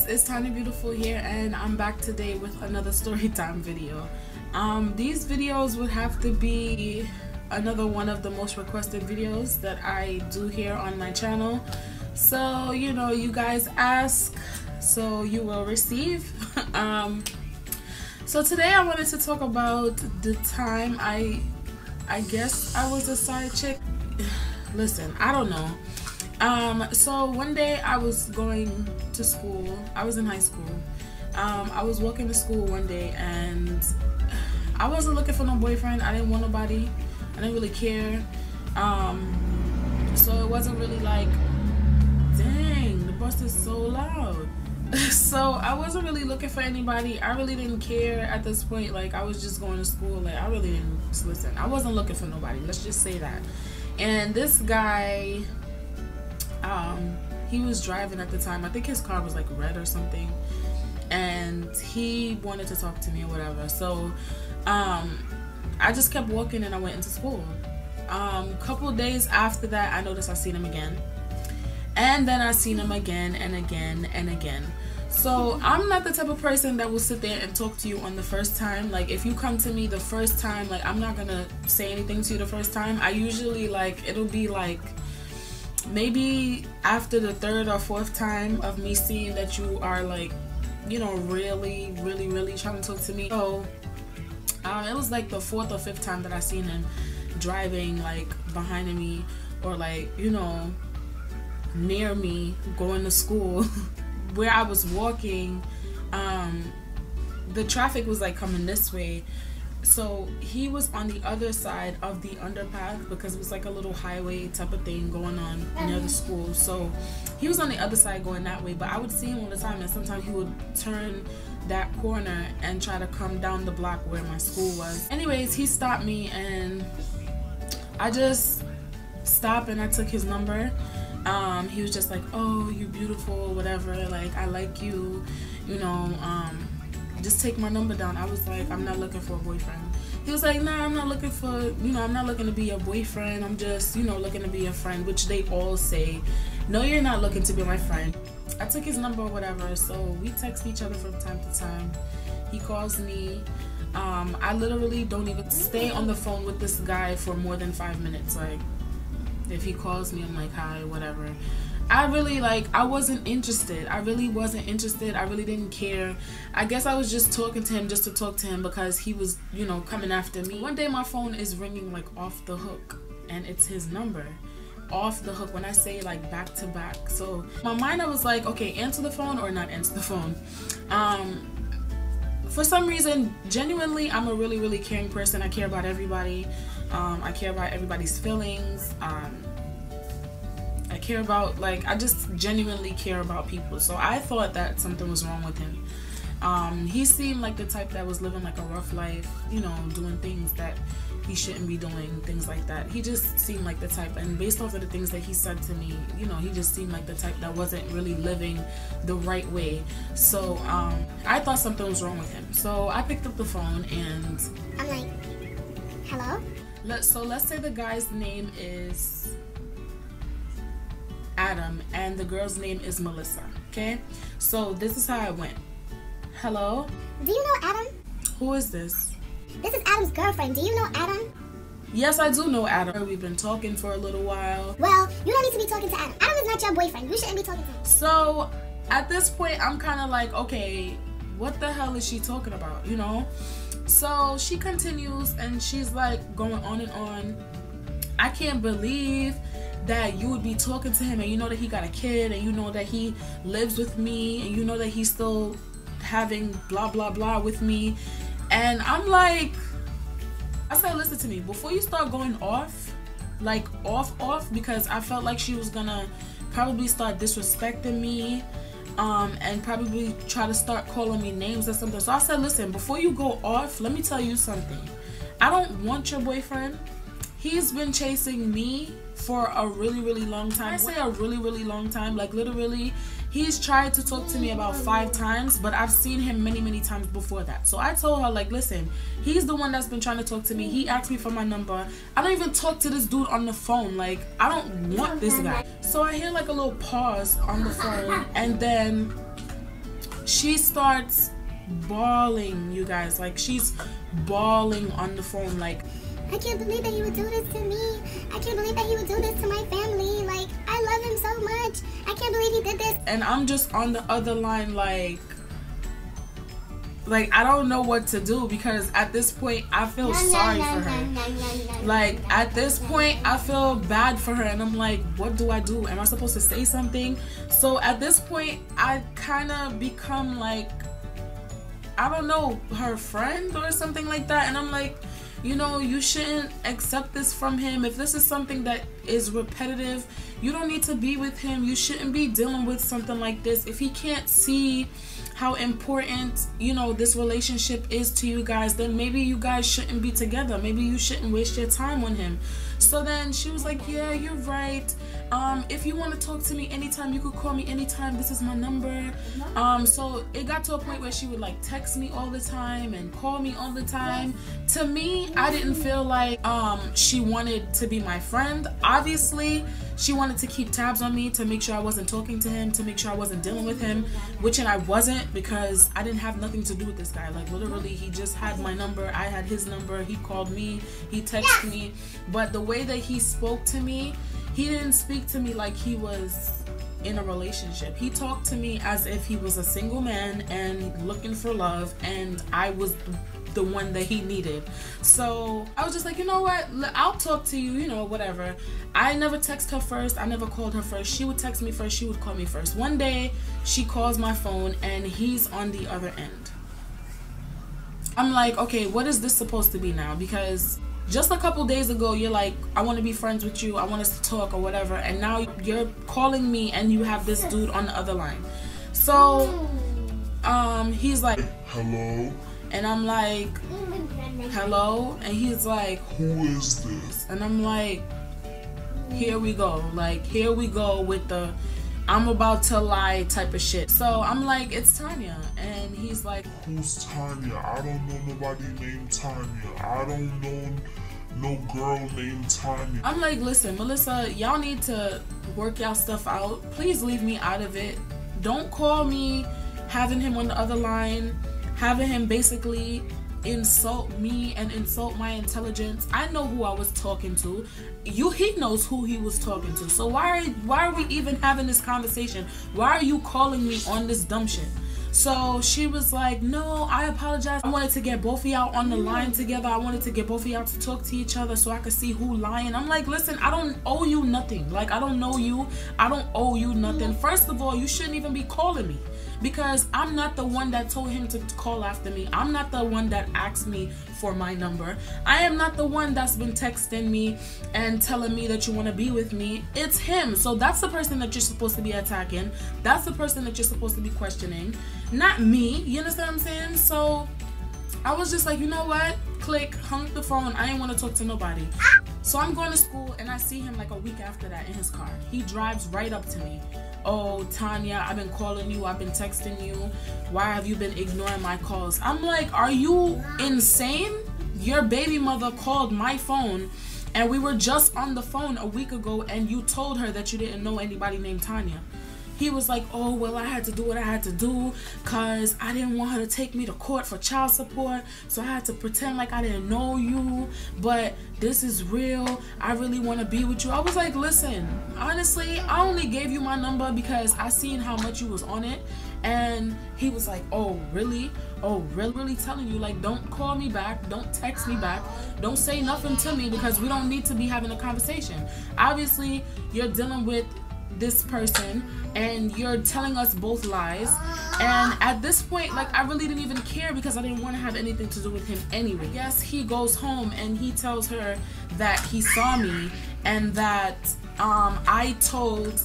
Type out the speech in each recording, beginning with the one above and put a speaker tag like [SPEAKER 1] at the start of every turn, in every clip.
[SPEAKER 1] it's Tanya Beautiful here, and I'm back today with another story time video. These videos would have to be another one of the most requested videos that I do here on my channel. So, you know, you guys ask, so you will receive. So today I wanted to talk about the time I guess I was a side chick. Listen, I don't know. So one day I was going to school. I was in high school. I was walking to school one day and I wasn't looking for no boyfriend. I didn't want nobody. I didn't really care. So it wasn't really like, dang, the bus is so loud. So I wasn't really looking for anybody. I really didn't care at this point. Like, I was just going to school. Like, I really didn't listen. I wasn't looking for nobody. Let's just say that. And this guy, he was driving at the time. I think his car was like red or something, and he wanted to talk to me or whatever. So I just kept walking and I went into school. Couple days after that, I noticed I seen him again, and then I seen him again and again and again. So I'm not the type of person that will sit there and talk to you on the first time. Like, if you come to me the first time, like, I'm not gonna say anything to you the first time. I usually, like, it'll be like maybe after the third or fourth time of me seeing that you are, like, you know, really trying to talk to me. So it was like the fourth or fifth time that I seen him driving, like, behind me, or, like, you know, near me going to school. Where I was walking, the traffic was like coming this way, so he was on the other side of the underpath, because it was like a little highway type of thing going on near the school. So he was on the other side going that way, but I would see him all the time, and sometimes he would turn that corner and try to come down the block where my school was. Anyways, he stopped me and I just stopped and I took his number. He was just like, oh, you're beautiful, whatever, like, I like you, you know, just take my number down. I was like, I'm not looking for a boyfriend. He was like, nah, I'm not looking for, you know, I'm not looking to be a boyfriend, I'm just, you know, looking to be a friend, which they all say, no, you're not looking to be my friend. I took his number or whatever, so we text each other from time to time. He calls me. I literally don't even stay on the phone with this guy for more than 5 minutes. Like, if he calls me, I'm like, hi, whatever. I really, like, I wasn't interested. I really wasn't interested. I really didn't care. I guess I was just talking to him just to talk to him because he was, you know, coming after me. One day my phone is ringing, like, off the hook, and it's his number. Off the hook, when I say, like, back to back. So in my mind, I was like, okay, answer the phone or not answer the phone. For some reason, genuinely, I'm a really caring person. I care about everybody. I care about everybody's feelings. I care about, like, I just genuinely care about people. So I thought that something was wrong with him. He seemed like the type that was living like a rough life, you know, doing things that he shouldn't be doing, things like that. He just seemed like the type, and based off of the things that he said to me, you know, he just seemed like the type that wasn't really living the right way. So I thought something was wrong with him. So I picked up the phone and
[SPEAKER 2] I'm like, hello?
[SPEAKER 1] So let's say the guy's name is Adam and the girl's name is Melissa, okay? So this is how I went. Hello?
[SPEAKER 2] Do you know Adam?
[SPEAKER 1] Who is this?
[SPEAKER 2] This is Adam's girlfriend. Do you know Adam?
[SPEAKER 1] Yes, I do know Adam. We've been talking for a little while.
[SPEAKER 2] Well, you don't need to be talking to Adam. Adam is not your boyfriend. You shouldn't be talking to him.
[SPEAKER 1] So at this point, I'm kind of like, okay, what the hell is she talking about, you know? So she continues and she's like going on and on. I can't believe that you would be talking to him and you know that he got a kid and you know that he lives with me and you know that he's still having blah blah blah with me. And I'm like, I said, listen to me, before you start going off, like off, because I felt like she was gonna probably start disrespecting me, and probably try to start calling me names or something. So I said, listen, before you go off, let me tell you something. I don't want your boyfriend. He's been chasing me for a really long time. I say a really long time, like literally, he's tried to talk to me about 5 times, but I've seen him many times before that. So I told her, like, listen, he's the one that's been trying to talk to me. He asked me for my number. I don't even talk to this dude on the phone. Like, I don't want this guy. So I hear like a little pause on the phone, and then she starts bawling, you guys. Like, she's bawling on the phone, like,
[SPEAKER 2] I can't believe that he would do this to me. I can't believe that he would do this to my family. Like, I love him so much. I can't believe he did this.
[SPEAKER 1] And I'm just on the other line, like I don't know what to do, because at this point I feel sorry for her. Like, at this point I feel bad for her, and I'm like, what do I do? Am I supposed to say something? So at this point I kind of become like, I don't know, her friend or something like that. And I'm like, you know, you shouldn't accept this from him. If this is something that is repetitive, you don't need to be with him. You shouldn't be dealing with something like this. If he can't see how important, you know, this relationship is to you guys, then maybe you guys shouldn't be together. Maybe you shouldn't waste your time on him. So then she was like, yeah, you're right. If you want to talk to me anytime, you could call me anytime. This is my number. So it got to a point where she would like text me all the time and call me all the time. To me, I didn't feel like she wanted to be my friend. Obviously, she wanted to keep tabs on me to make sure I wasn't talking to him, to make sure I wasn't dealing with him, which I wasn't, because I didn't have nothing to do with this guy. Like, literally, he just had my number. I had his number. He called me. He texted me. But the way that he spoke to me, he didn't speak to me like he was in a relationship. He talked to me as if he was a single man and looking for love, and I was the one that he needed. So I was just like, you know what, I'll talk to you, you know, whatever. I never text her first. I never called her first. She would text me first. She would call me first. One day she calls my phone and he's on the other end. I'm like, okay, what is this supposed to be now? Because just a couple days ago, you're like, I want to be friends with you, I want us to talk or whatever, and now you're calling me and you have this dude on the other line. So he's like,
[SPEAKER 3] hello?
[SPEAKER 1] And I'm like, hello? And he's like,
[SPEAKER 3] who is this?
[SPEAKER 1] And I'm like, here we go. Like, here we go with the I'm about to lie type of shit. So I'm like, it's Tanya. And he's like,
[SPEAKER 3] who's Tanya? I don't know nobody named Tanya. I don't know no girl named Tanya.
[SPEAKER 1] I'm like, listen, Melissa, y'all need to work y'all stuff out. Please leave me out of it. Don't call me having him on the other line, having him basically insult me and insult my intelligence. I know who I was talking to. He knows who he was talking to. So why are we even having this conversation? Why are you calling me on this dumb shit? So she was like, no, I apologize. I wanted to get both of y'all on the line together. I wanted to get both of y'all to talk to each other so I could see who lying. I'm like, listen, I don't owe you nothing. Like, I don't know you. I don't owe you nothing. First of all, you shouldn't even be calling me, because I'm not the one that told him to call after me. I'm not the one that asked me for my number. I am not the one that's been texting me and telling me that you want to be with me. It's him. So that's the person that you're supposed to be attacking. That's the person that you're supposed to be questioning, not me. You understand what I'm saying? So I was just like, you know what? Click, hung up the phone. I ain't want to talk to nobody. So I'm going to school and I see him like a week after that in his car. He drives right up to me. Oh, Tanya, I've been calling you, I've been texting you. Why have you been ignoring my calls? I'm like, are you insane? Your baby mother called my phone and we were just on the phone a week ago and you told her that you didn't know anybody named Tanya. He was like, oh, well, I had to do what I had to do because I didn't want her to take me to court for child support, so I had to pretend like I didn't know you, but this is real. I really want to be with you. I was like, listen, honestly, I only gave you my number because I seen how much you was on it. And he was like, oh, really? Oh, really telling you, like, don't call me back. Don't text me back. Don't say nothing to me because we don't need to be having a conversation. Obviously, you're dealing with this person and you're telling us both lies, and at this point, like, I really didn't even care because I didn't want to have anything to do with him anyway. Yes, he goes home and he tells her that he saw me and that I told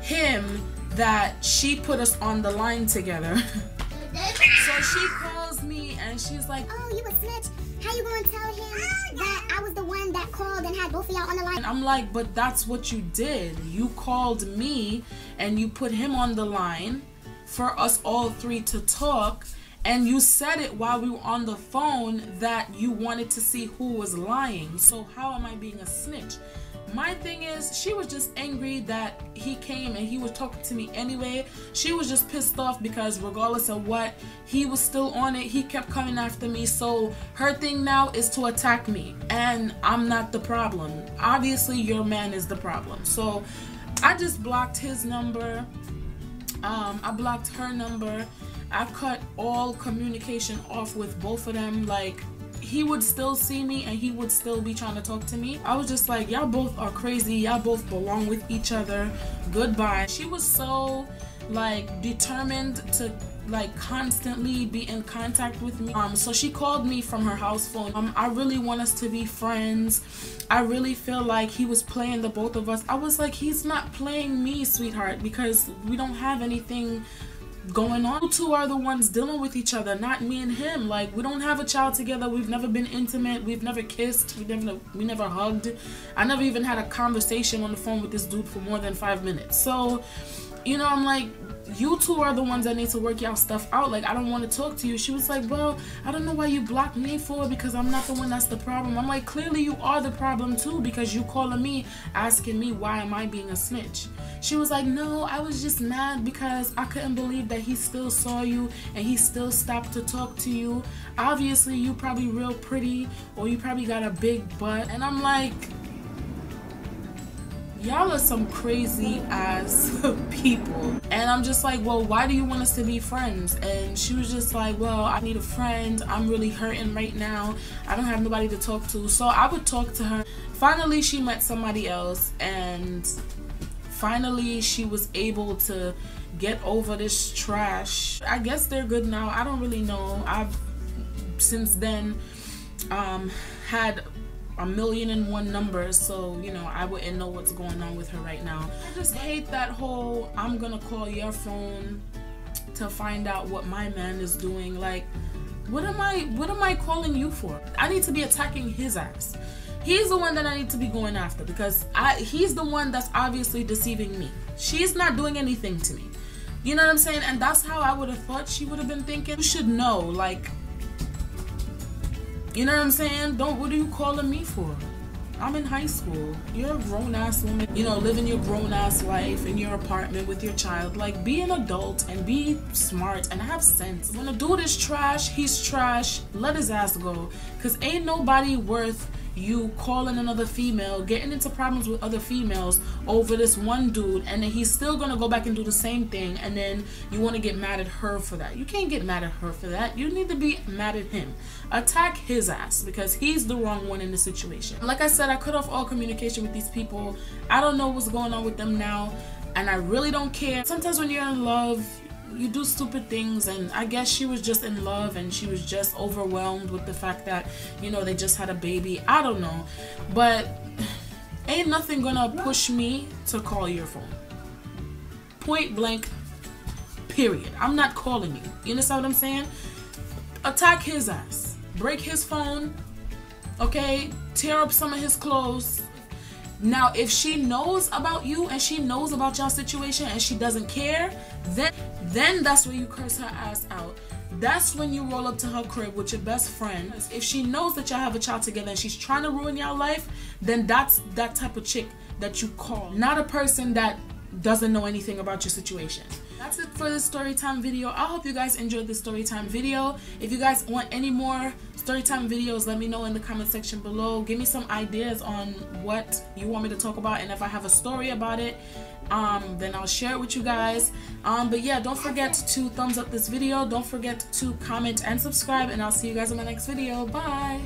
[SPEAKER 1] him that she put us on the line together. So she calls me and she's like,
[SPEAKER 2] oh, you a snitch? How you gonna tell him that I was the one that called and had both of y'all on the line?
[SPEAKER 1] And I'm like, but that's what you did. You called me and you put him on the line for us all three to talk, And you said it while we were on the phone that you wanted to see who was lying. So how am I being a snitch? My thing is, she was just angry that he came and he was talking to me anyway. She was just pissed off because regardless of what, he was still on it. He kept coming after me. So her thing now is to attack me. And I'm not the problem. Obviously, your man is the problem. So I just blocked his number. I blocked her number. I cut all communication off with both of them. Like, he would still see me and he would still be trying to talk to me. I was just like, y'all both are crazy. Y'all both belong with each other. Goodbye. She was so like determined to like constantly be in contact with me. So she called me from her house phone. I really want us to be friends. I really feel like he was playing the both of us. I was like, he's not playing me, sweetheart, because we don't have anything going on. You two are the ones dealing with each other, not me and him. Like, we don't have a child together. We've never been intimate. We've never kissed. We never hugged. I never even had a conversation on the phone with this dude for more than 5 minutes. So, you know, I'm like, you two are the ones that need to work y'all stuff out. Like, I don't want to talk to you. She was like, well, I don't know why you blocked me for, because I'm not the one that's the problem. I'm like, clearly you are the problem too, because you calling me asking me why am I being a snitch. She was like, no, I was just mad because I couldn't believe that he still saw you and he still stopped to talk to you. Obviously you probably real pretty, or you probably got a big butt. And I'm like, y'all are some crazy ass people. And I'm just like, well, why do you want us to be friends? And she was just like, well, I need a friend. I'm really hurting right now. I don't have nobody to talk to. So I would talk to her. Finally, she met somebody else, and finally she was able to get over this trash. I guess they're good now. I don't really know. I've since then had 1,000,001 numbers, so you know, I wouldn't know what's going on with her right now. I just hate that whole I'm gonna call your phone to find out what my man is doing. Like, what am I calling you for? I need to be attacking his ass. He's the one that I need to be going after, because he's the one that's obviously deceiving me. She's not doing anything to me. You know what I'm saying? And that's how I would have thought she would have been thinking. You should know, like, you know what I'm saying? What are you calling me for? I'm in high school. You're a grown-ass woman, you know, living your grown-ass life in your apartment with your child. Like, be an adult and be smart and have sense. When a dude is trash, he's trash. Let his ass go. Because ain't nobody worth you calling another female, getting into problems with other females over this one dude, and then he's still gonna go back and do the same thing, and then you want to get mad at her for that. You can't get mad at her for that. You need to be mad at him. Attack his ass, because he's the wrong one in the situation. Like I said, I cut off all communication with these people. I don't know what's going on with them now, and I really don't care. Sometimes when you're in love, you do stupid things, and I guess she was just in love and she was just overwhelmed with the fact that, you know, they just had a baby. I don't know, but ain't nothing gonna push me to call your phone. Point blank, period. I'm not calling you. You understand what I'm saying? Attack his ass. Break his phone, okay? Tear up some of his clothes. Now, if she knows about you and she knows about your situation and she doesn't care, then that's where you curse her ass out. That's when you roll up to her crib with your best friend. If she knows that y'all have a child together and she's trying to ruin your life, then that's that type of chick that you call. Not a person that doesn't know anything about your situation. That's it for this storytime video. I hope you guys enjoyed this storytime video. If you guys want any more storytime videos, let me know in the comment section below. Give me some ideas on what you want me to talk about, and if I have a story about it, then I'll share it with you guys. But yeah, don't forget to thumbs up this video. Don't forget to comment and subscribe, and I'll see you guys in my next video. Bye.